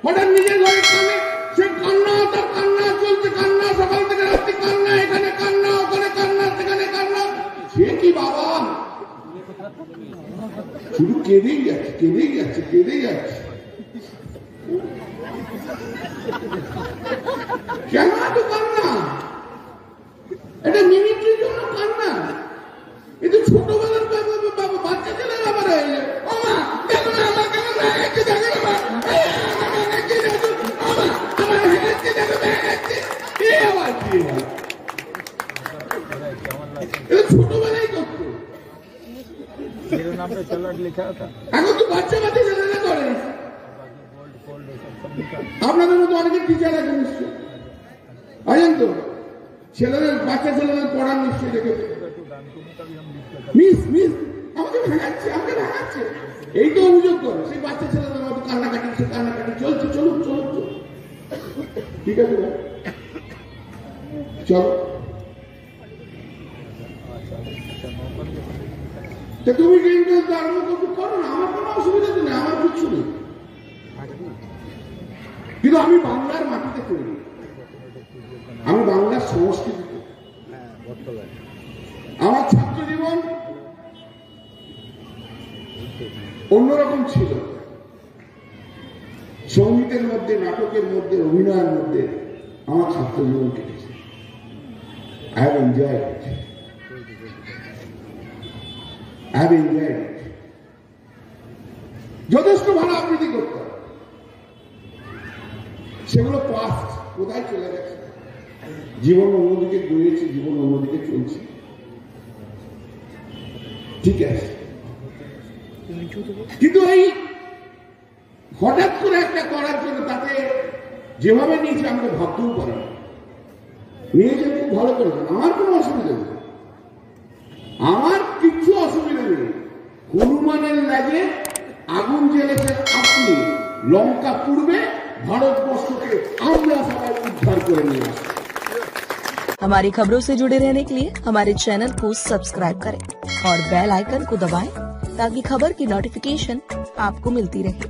হঠাৎ নিজের ঘরে কানে সে কান্না, তার কান্না চলছে, কান্না সকাল থেকে রাত্রি, কান্না এখানে কান্না, ওখানে কান্না, সেখানে কান্না। সে কি বাবা, শুধু কেঁদেই যাচ্ছে, কেঁদেই যাচ্ছে, কেঁদেই যাচ্ছে। কেন এত কান্না? এটা মিনিটের জন্য কান্না। এই তো ছোটবেলার বাচ্চা ছেলে আবার দেখো না আমার কেন দেখাচ্ছে, দেখো না আমার হেঁটেছে, দেখো দেখাচ্ছে। আবার কি ছোটবেলায় করতো, এখন তো বাচ্চা বাচ্চা ছেলেরা করে। আপনাদের মতো অনেকের টিচার আছে নিশ্চয়, আছেন তো? ছেলেদের, বাচ্চা ছেলেদের পড়ার নিশ্চয় দেখেছে। মিস মিস আমাকে ভাঙাচ্ছে, আমাকে ভাঙাচ্ছে, এই তো অভিযোগ করে। সেই বাচ্চা ছেলেদের মতো কান্নাকাটি, সে কান্নাকাটি চলছে। চলুন চলুন চলুন, ঠিক আছে চলো। তুমি কিন্তু আরম্ভ করো না, আমার কোনো অসুবিধা নেই, আমার কিচ্ছু নেই। কিন্তু আমি বাংলার মাটিতে তৈরি, আমি বাংলার সংস্কৃতিতে। আমার ছাত্র জীবন অন্যরকম ছিল, সঙ্গীতের মধ্যে, নাটকের মধ্যে, অভিনয়ের মধ্যে আমার ছাত্র জীবন কেটেছে। I have enjoyed it. I have enjoyed it. যথেষ্ট ভালো আবৃত্তি করতাম, সেগুলো পাস্ট, কোথায় চলে গেছে। জীবন অন্যদিকে গড়িয়েছে, জীবন অন্যদিকে চলছে, ঠিক আছে। কিন্তু এই হঠাৎ করে একটা করার জন্য তাকে যেভাবে নিয়েছে আমাকে ভাবতেও পারি না। নিয়েছেন খুব ভালো করেছেন, আমার কোনো অসুবিধা নেই, আমার কিচ্ছু অসুবিধা নেই। হনুমানের লাগে আগুন জ্বেলেছেন আপনি, লঙ্কা পূর্বে ভারতবর্ষকে আমরা সবাই উদ্ধার করে নিয়ে আসি। हमारी खबरों से जुड़े रहने के लिए हमारे चैनल को सब्सक्राइब करें और बेल आइकन को दबाएं ताकि खबर की नोटिफिकेशन आपको मिलती रहे।